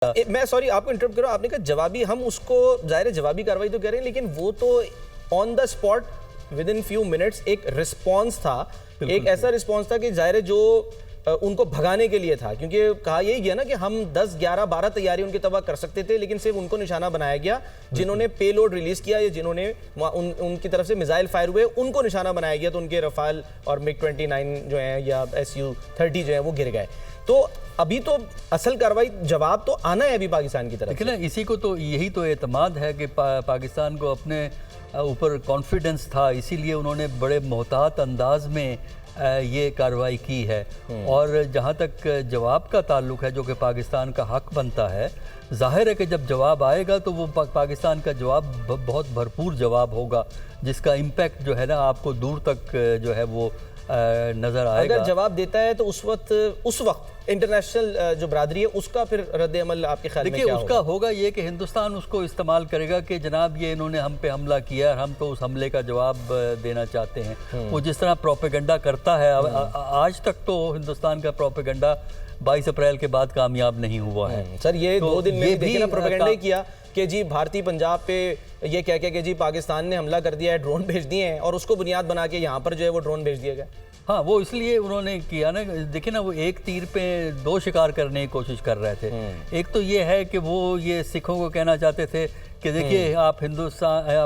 मैं सॉरी आपको इंटरप्ट कर रहा हूं, आपने कहा जवाबी, हम उसको जाहिर है जवाबी कार्रवाई तो कह रहे हैं, लेकिन वो तो on the spot with in few minutes एक रिस्पॉन्स था, एक ऐसा रिस्पॉन्स था कि जाहिर है जो उनको भगाने के लिए था, क्योंकि कहा यही गया ना कि हम 10, 11, 12 तैयारी उनके तबाह कर सकते थे, लेकिन सिर्फ उनको निशाना बनाया गया जिन्होंने पेलोड रिलीज किया या जिन्होंने उनकी तरफ से मिसाइल फायर हुए उनको निशाना बनाया गया, तो उनके रफाल और मिग 29 जो है या SU-30 जो है वो गिर गए। तो अभी तो असल कार्रवाई जवाब तो आना है अभी पाकिस्तान की तरफ। देखिए ना, इसी को तो यही तो एतमाद है कि पाकिस्तान को अपने ऊपर कॉन्फिडेंस था, इसीलिए उन्होंने बड़े मोहतात अंदाज में ये कार्रवाई की है। और जहाँ तक जवाब का ताल्लुक़ है, जो कि पाकिस्तान का हक बनता है, जाहिर है कि जब जवाब आएगा तो वो पाकिस्तान का जवाब बहुत भरपूर जवाब होगा, जिसका इम्पैक्ट जो है ना आपको दूर तक जो है वो नज़र आएगा। अगर जवाब देता है तो उस वक्त इंटरनेशनल जो बरादरी है उसका फिर रद्द-ए-अमल आपके ख्याल में क्या होगा? उसका होगा ये कि हिंदुस्तान उसको इस्तेमाल करेगा कि जनाब ये इन्होंने हम पे हमला किया, हम तो उस हमले का जवाब देना चाहते हैं। वो जिस तरह प्रोपेगेंडा करता है, आज तक तो हिंदुस्तान का प्रोपेगेंडा 22 अप्रैल के बाद कामयाब नहीं हुआ है। सर ये 2 दिन में देखिए ना प्रोपेगेंडा ही किया कि जी भारतीय पंजाब पे ये कह के कि जी पाकिस्तान ने हमला कर दिया है, ड्रोन भेज दिए हैं, और उसको बुनियाद बना के यहाँ पर जो है वो ड्रोन भेज दिया गया। हाँ, वो इसलिए उन्होंने किया ना, देखिए ना, वो एक तीर पे 2 शिकार करने की कोशिश कर रहे थे। एक तो ये है कि वो ये सिखों को कहना चाहते थे कि देखिए आप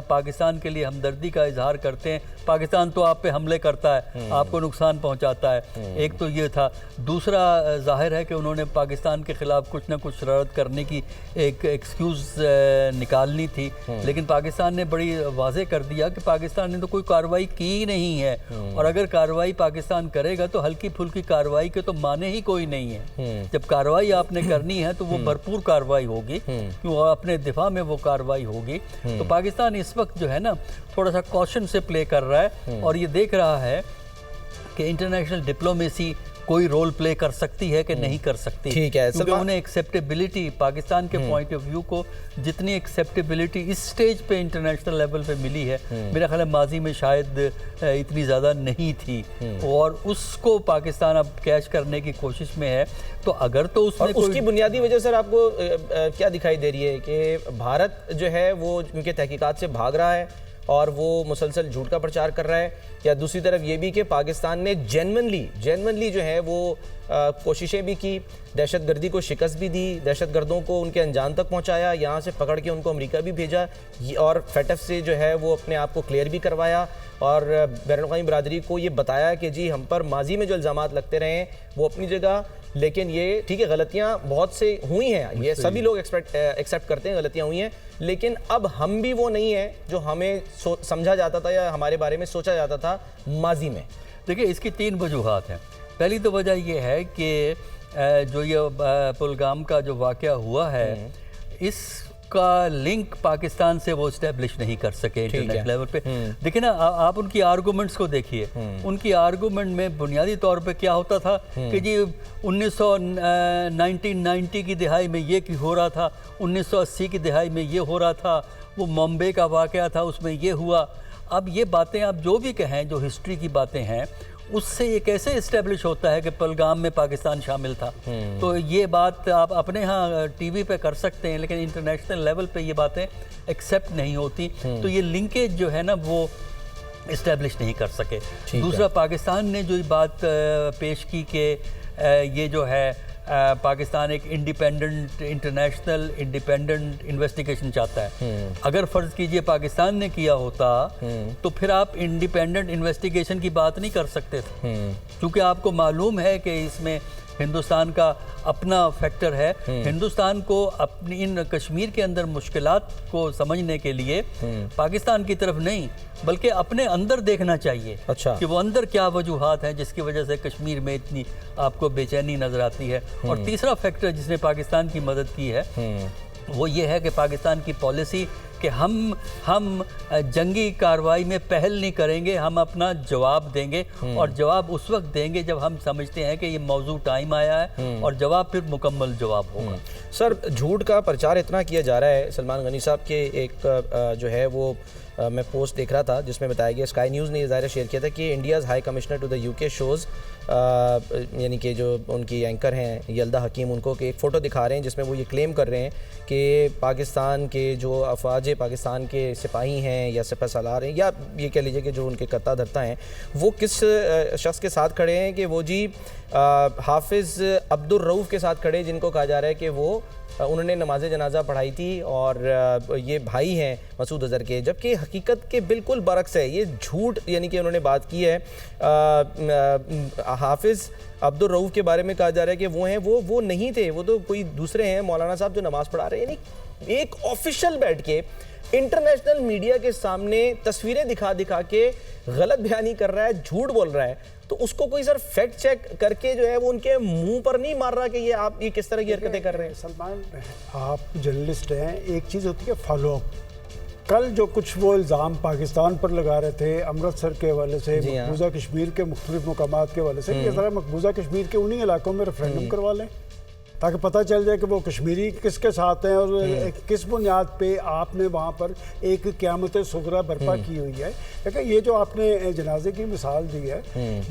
पाकिस्तान के लिए हमदर्दी का इजहार करते हैं, पाकिस्तान तो आप पे हमले करता है, आपको नुकसान पहुंचाता है। एक तो ये था। दूसरा जाहिर है कि उन्होंने पाकिस्तान के ख़िलाफ़ कुछ ना कुछ शरारत करने की एक एक्सक्यूज़ निकालनी थी, लेकिन पाकिस्तान ने बड़ी वाज़ेह कर दिया कि पाकिस्तान ने तो कोई कार्रवाई की ही नहीं है, और अगर कार्रवाई पाकिस्तान करेगा तो हल्की फुल्की कार्रवाई के तो माने ही कोई नहीं है। जब कार्रवाई आपने करनी है तो वो भरपूर कार्रवाई होगी, क्यों अपने दिफा में वो कार्रवाई होगी। तो पाकिस्तान इस वक्त जो है ना थोड़ा सा कॉशन से प्ले कर रहा है, और ये देख रहा है कि इंटरनेशनल डिप्लोमेसी कोई रोल प्ले कर सकती है कि नहीं कर सकती। ठीक है, क्योंकि उन्हें एक्सेप्टेबिलिटी, पाकिस्तान के पॉइंट ऑफ व्यू को जितनी एक्सेप्टेबिलिटी इस स्टेज पे इंटरनेशनल लेवल पे मिली है, मेरा ख्याल है माजी में शायद इतनी ज़्यादा नहीं थी, और उसको पाकिस्तान अब कैच करने की कोशिश में है। तो अगर तो उसमें उसकी बुनियादी वजह सर आपको क्या दिखाई दे रही है कि भारत जो है वो क्योंकि तहकीकात से भाग रहा है और वो मुसलसल झूठ का प्रचार कर रहा है, या दूसरी तरफ ये भी कि पाकिस्तान ने जेन्युइनली जो है वो कोशिशें भी की, दहशतगर्दी को शिकस्त भी दी, दहशतगर्दों को उनके अंजाम तक पहुंचाया, यहाँ से पकड़ के उनको अमेरिका भी भेजा, और फेटफ से जो है वो अपने आप को क्लियर भी करवाया, और बैनुल-अक़वामी बरादरी को ये बताया कि जी हम पर माजी में जो इल्ज़ामात लगते रहे हैं वो अपनी जगह, लेकिन ये ठीक है गलतियाँ बहुत से हुई हैं, ये सभी लोग एक्सेप्ट करते हैं गलतियाँ हुई हैं, लेकिन अब हम भी वो नहीं है जो हमें समझा जाता था या हमारे बारे में सोचा जाता था माजी में। देखिए, इसकी 3 वजूहात हैं। पहली तो वजह यह है कि जो ये पुलगाम का जो वाक़या हुआ है, इसका लिंक पाकिस्तान से वो इस्टेब्लिश नहीं कर सके इंटरनेशनल लेवल पे। देखिए ना, आप उनकी आर्गूमेंट्स को देखिए। उनकी आर्गूमेंट में बुनियादी तौर पे क्या होता था कि जी 1990 की दिहाई में ये हो रहा था, 1980 की दिहाई में ये हो रहा था, वो मुंबई का वाक़या था उसमें ये हुआ। अब ये बातें आप जो भी कहें, जो हिस्ट्री की बातें हैं, उससे ये कैसे इस्टेब्लिश होता है कि पहलगाम में पाकिस्तान शामिल था? तो ये बात आप अपने यहाँ टीवी पे कर सकते हैं, लेकिन इंटरनेशनल लेवल पे ये बातें एक्सेप्ट नहीं होती। तो ये लिंकेज जो है ना वो इस्टेब्लिश नहीं कर सके। दूसरा, पाकिस्तान ने जो बात पेश की कि ये जो है पाकिस्तान एक इंटरनेशनल इंडिपेंडेंट इन्वेस्टिगेशन चाहता है। अगर फ़र्ज़ कीजिए पाकिस्तान ने किया होता तो फिर आप इंडिपेंडेंट इन्वेस्टिगेशन की बात नहीं कर सकते थे, क्योंकि आपको मालूम है कि इसमें हिंदुस्तान का अपना फैक्टर है। हिंदुस्तान को अपनी इन कश्मीर के अंदर मुश्किलात को समझने के लिए पाकिस्तान की तरफ नहीं बल्कि अपने अंदर देखना चाहिए। अच्छा। कि वो अंदर क्या वजूहात हैं जिसकी वजह से कश्मीर में इतनी आपको बेचैनी नज़र आती है। और तीसरा फैक्टर जिसने पाकिस्तान की मदद की है वो ये है कि पाकिस्तान की पॉलिसी कि हम जंगी कार्रवाई में पहल नहीं करेंगे, हम अपना जवाब देंगे, और जवाब उस वक्त देंगे जब हम समझते हैं कि ये मौजू टाइम आया है, और जवाब फिर मुकम्मल जवाब होगा। सर, झूठ का प्रचार इतना किया जा रहा है, सलमान गनी साहब के एक जो है वो मैं पोस्ट देख रहा था जिसमें बताया गया, स्काई न्यूज़ ने ज़ाहिर शेयर किया था कि India's high commissioner to the UK shows, यानी कि जो उनकी एंकर हैं यल्दा हकीम, उनको कि एक फ़ोटो दिखा रहे हैं जिसमें वो ये क्लेम कर रहे हैं कि पाकिस्तान के जो अफवाज पाकिस्तान के सिपाही हैं या सिपह सालार हैं, या ये कह लीजिए कि जो उनके कर्ता धर्ता हैं, वो किस शख्स के साथ खड़े हैं कि वो जी हाफिज़ अब्दुल रऊफ़ के साथ खड़े, जिनको कहा जा रहा है कि वो उन्होंने नमाज जनाजा पढ़ाई थी और ये भाई हैं मसूद अज़हर के, जबकि हकीकत के बिल्कुल बरक्स है, ये झूठ यानी कि उन्होंने बात की है। हाफिज़ अब्दुल रऊफ़ के बारे में कहा जा रहा है कि वो हैं, वो नहीं थे, वो तो कोई दूसरे हैं मौलाना साहब जो नमाज़ पढ़ा रहे हैं। यानी एक ऑफिशियल बैठ के इंटरनेशनल मीडिया के सामने तस्वीरें दिखा दिखा के गलत बयानी कर रहा है, झूठ बोल रहा है, तो उसको कोई सर फैक्ट चेक करके जो है वो उनके मुंह पर नहीं मार रहा कि ये आप ये किस तरह की हरकतें कर रहे हैं। सलमान, आप जर्नलिस्ट हैं, एक चीज़ होती है फॉलो अप। कल जो कुछ वो इल्ज़ाम पाकिस्तान पर लगा रहे थे अमृतसर के हवाले से, मकबूजा कश्मीर के मुख्तलिफ मकामात के हवाले से, ये ज़रा मकबूजा कश्मीर के उन्हीं इलाकों में रेफरेंडम करवा लें ताकि पता चल जाए कि वो कश्मीरी किसके साथ हैं और किस बुनियाद पे आपने वहाँ पर एक क़यामत सुगरा बर्पा की हुई है। देखिए, ये जो आपने जनाजे की मिसाल दी है,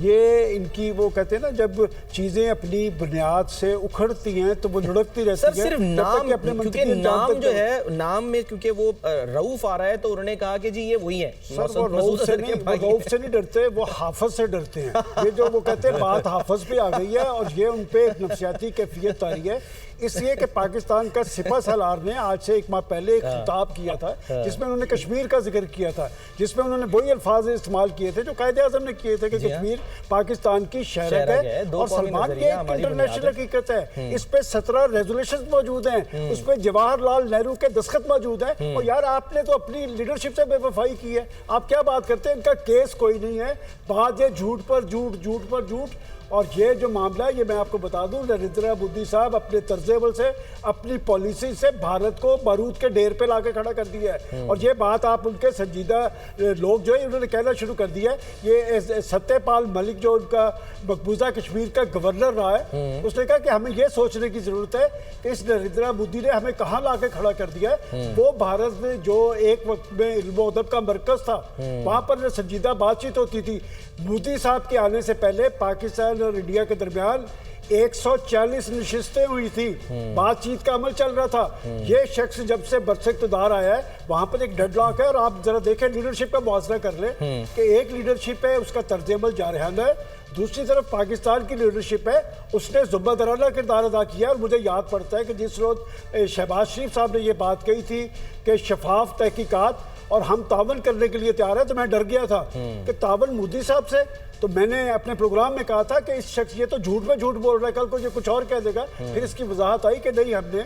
ये इनकी वो कहते हैं ना, जब चीज़ें अपनी बुनियाद से उखड़ती हैं तो वो लुढ़कती रहती है। सिर्फ नाम, क्योंकि नाम जो है, नाम में क्योंकि वो रऊफ आ रहा है तो उन्होंने कहा कि जी ये वही है। सर वो रऊफ से नहीं डरते, वो हाफिज से डरते हैं। ये जो वो कहते हैं बात हाफिज पे आ गई है और ये उन पे नफसियाती कैफियत आ रही है, इसलिए कि पाकिस्तान का सिपह सालार ने आज से एक माह पहले एक खिताब किया था जिसमें उन्होंने कश्मीर का जिक्र किया था, जिसमें उन्होंने वही अल्फाज इस्तेमाल किए थे जो कायदे आज़म ने किए थे कि कश्मीर पाकिस्तान की शहरत है और सलमान की एक इंटरनेशनल हकीकत है। इस पे 17 रेजोल्यूशन मौजूद हैं, उस पर जवाहरलाल नेहरू के दस्तखत मौजूद हैं। और यार, आपने तो अपनी लीडरशिप से बेवफाई की है, आप क्या बात करते हैं? इनका केस कोई नहीं है, बात ये झूठ पर झूठ, झूठ पर झूठ। और ये जो मामला है, ये मैं आपको बता दूं, नरेंद्र मोदी साहब अपने तर्जेबल से, अपनी पॉलिसी से भारत को बारूद के ढेर पे लाके खड़ा कर दिया है। और ये बात आप उनके संजीदा लोग जो है उन्होंने कहना शुरू कर दिया है। ये सत्यपाल मलिक जो उनका मकबूजा कश्मीर का गवर्नर रहा है, उसने कहा कि हमें ये सोचने की जरूरत है कि इस नरेंद्र मोदी ने हमें कहाँ ला के खड़ा कर दिया है। वो भारत में जो एक वक्त में इल्म अदब का मरकज था, वहाँ पर संजीदा बातचीत होती थी। मोदी साहब के आने से पहले पाकिस्तान और इंडिया के दरमियान 140 नशिस्तें हुई थी, बातचीत का अमल चल रहा था। ये शख्स जब से बरसे इक़्तिदार आया है, वहां पर एक डेडलॉक है। और आप जरा देखें, लीडरशिप का मुआवजा कर ले कि एक लीडरशिप है, उसका तर्ज-ए-अमल जारहाना है, दूसरी तरफ पाकिस्तान की लीडरशिप है, उसने ज़िम्मेदाराना किरदार अदा किया। और मुझे याद पड़ता है कि जिस रोज़ शहबाज शरीफ साहब ने ये बात कही थी कि शफाफ तहकीकात और हम तावन करने के लिए तैयार है, तो मैं डर गया था कि तावन मोदी साहब से। तो मैंने अपने प्रोग्राम में कहा था कि इस शख्स ये तो झूठ में झूठ बोल रहा है, कल को ये कुछ और कह देगा। फिर इसकी वजाहत आई कि नहीं, हमने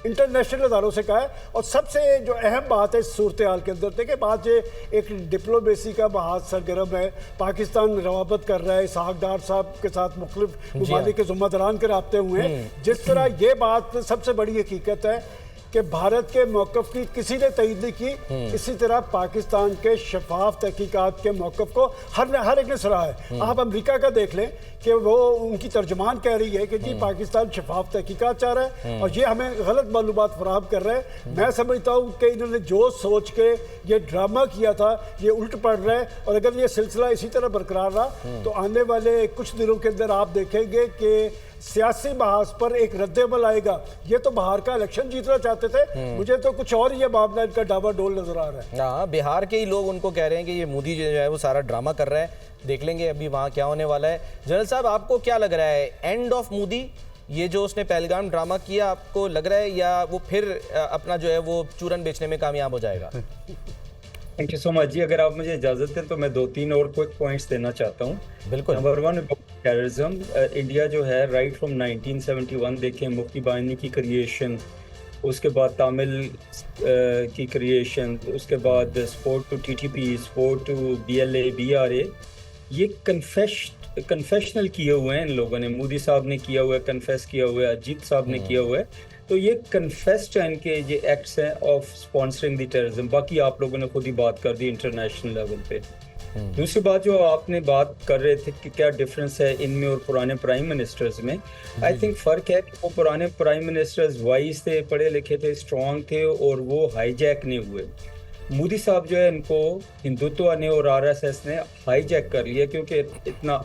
इंटरनेशनल अदारों से कहा है। और सबसे जो अहम बात है इस सूरत हाल के अंदर थे कि बात ये एक डिप्लोमेसी का महाज सरगर्म है, पाकिस्तान रवाबत कर रहा है इसहाक डार साहब के साथ मुख्तलिफ ममालिक के ज़िम्मेदारान के राब्ते हुए हैं। जिस तरह ये बात सबसे बड़ी हकीकत है कि भारत के मौक़िफ़ की किसी ने तईद नहीं की, इसी तरह पाकिस्तान के शफाफ तहकीकात के मौक़िफ़ को हर एक ने सराहा है। आप अमेरिका का देख लें कि वो उनकी तर्जमान कह रही है कि जी पाकिस्तान शफाफ तहकीकात चाह रहा है और ये हमें गलत मालूमात फराहम कर रहा है। मैं समझता हूँ कि इन्होंने जो सोच के ये ड्रामा किया था, ये उल्ट पड़ रहा है। और अगर ये सिलसिला इसी तरह बरकरार रहा तो आने वाले कुछ दिनों के अंदर आप देखेंगे कि सियासी बहास पर एक रद्द-ए-अमल आएगा। ये तो बाहर का इलेक्शन जीतना चाहते थे, मुझे तो कुछ और ये मामला इनका डावाडोल नजर आ रहा है। हाँ, बिहार के ही लोग उनको कह रहे हैं कि ये मोदी जो है वो सारा ड्रामा कर रहा है। देख लेंगे अभी वहाँ क्या होने वाला है। जनरल साहब, आपको क्या लग रहा है, एंड ऑफ मोदी, ये जो उसने पहलगाम ड्रामा किया, आपको लग रहा है या वो फिर अपना जो है वो चूरन बेचने में कामयाब हो जाएगा? थैंक यू सो मच जी। अगर आप मुझे इजाज़त दें तो मैं 2-3 और क्विक पॉइंट्स देना चाहता हूँ। बिल्कुल। Number 1, terrorism. इंडिया जो है राइट फ्रॉम 1971 देखें, मुफ्ती बाहिनी की क्रिएशन, उसके बाद तामिल की क्रिएशन, उसके बाद support to TTP, support to BLA, BRA, ये कन्फेशनल किए हुए हैं इन लोगों ने। मोदी साहब ने किया हुआ है, कन्फेस किया हुआ है, अजीत साहब ने किया हुआ है। तो ये कन्फेस्ड हैं इनके ये एक्ट्स हैं ऑफ स्पॉन्सरिंग द टेररिज्म। बाकी आप लोगों ने खुद ही बात कर दी इंटरनेशनल लेवल पे। दूसरी बात जो आपने बात कर रहे थे कि क्या डिफरेंस है इनमें और पुराने प्राइम मिनिस्टर्स में, आई थिंक फ़र्क है कि वो पुराने प्राइम मिनिस्टर्स वाइज थे, पढ़े लिखे थे, स्ट्रॉन्ग थे और वो हाईजैक नहीं हुए। मोदी साहब जो है इनको हिंदुत्व ने और आरएसएस ने हाईजैक कर लिया, क्योंकि इतना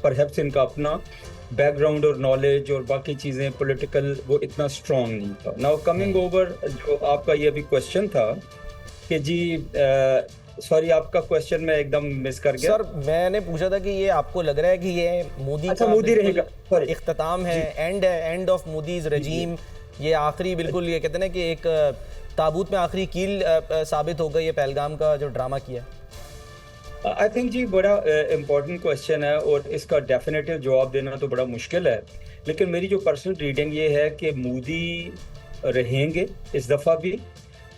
परहैप्स इनका अपना बैकग्राउंड और नॉलेज और बाकी चीज़ें पॉलिटिकल वो इतना स्ट्रॉन्ग नहीं था। नाउ कमिंग ओवर, जो आपका ये भी क्वेश्चन था कि जी सॉरी आपका क्वेश्चन मैं एकदम मिस कर गया सर। मैंने पूछा था कि ये आपको लग रहा है कि ये मोदी अच्छा, का मोदी बिल्कुल रहेगा, सॉरी। इख्तिताम है, एंड ऑफ मोदीज रजीम, ये आखिरी बिल्कुल, ये कहते हैं ना कि एक ताबूत में आखिरी कील साबित होगा ये पहलगाम का जो ड्रामा किया। आई थिंक जी बड़ा इम्पोर्टेंट क्वेश्चन है और इसका डेफिनेटिव जवाब देना तो बड़ा मुश्किल है, लेकिन मेरी जो पर्सनल रीडिंग ये है कि मोदी रहेंगे इस दफ़ा भी।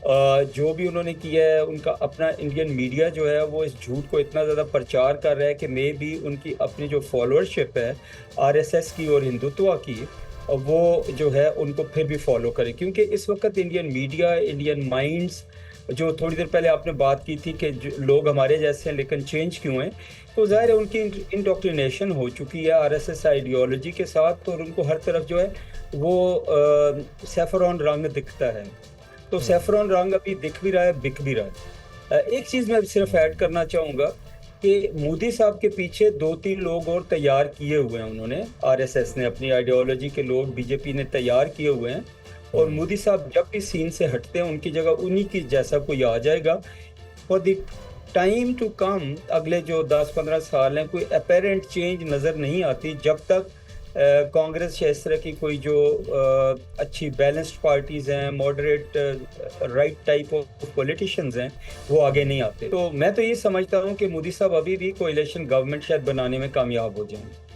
जो भी उन्होंने किया है, उनका अपना इंडियन मीडिया जो है वो इस झूठ को इतना ज़्यादा प्रचार कर रहा है कि मे भी उनकी अपनी जो फॉलोअरशिप है आरएसएस की और हिंदुत्व की, वो जो है उनको फिर भी फॉलो करे, क्योंकि इस वक्त इंडियन मीडिया, इंडियन माइंड्स, जो थोड़ी देर पहले आपने बात की थी कि लोग हमारे जैसे हैं लेकिन चेंज क्यों हैं, तो ज़ाहिर है उनकी इंडोक्ट्रिनेशन हो चुकी है आरएसएस आइडियोलॉजी के साथ, और उनको हर तरफ जो है वो सैफरॉन रंग दिखता है। तो सैफरॉन रंग अभी दिख भी रहा है, बिक भी रहा है। एक चीज़ मैं सिर्फ ऐड करना चाहूँगा कि मोदी साहब के पीछे 2-3 लोग और तैयार किए हुए हैं उन्होंने, आरएसएस ने अपनी आइडियोलॉजी के लोग बीजेपी ने तैयार किए हुए हैं, और मोदी साहब जब भी सीन से हटते हैं उनकी जगह उन्हीं की जैसा कोई आ जाएगा। For the time to come, अगले जो 10-15 साल हैं, कोई अपेरेंट चेंज नज़र नहीं आती जब तक कांग्रेस या इस तरह की कोई जो अच्छी बैलेंस्ड पार्टीज़ हैं, moderate right type of politicians हैं, वो आगे नहीं आते। तो मैं तो ये समझता हूँ कि मोदी साहब अभी भी कोएलिशन गवर्नमेंट शायद बनाने में कामयाब हो जाएंगे।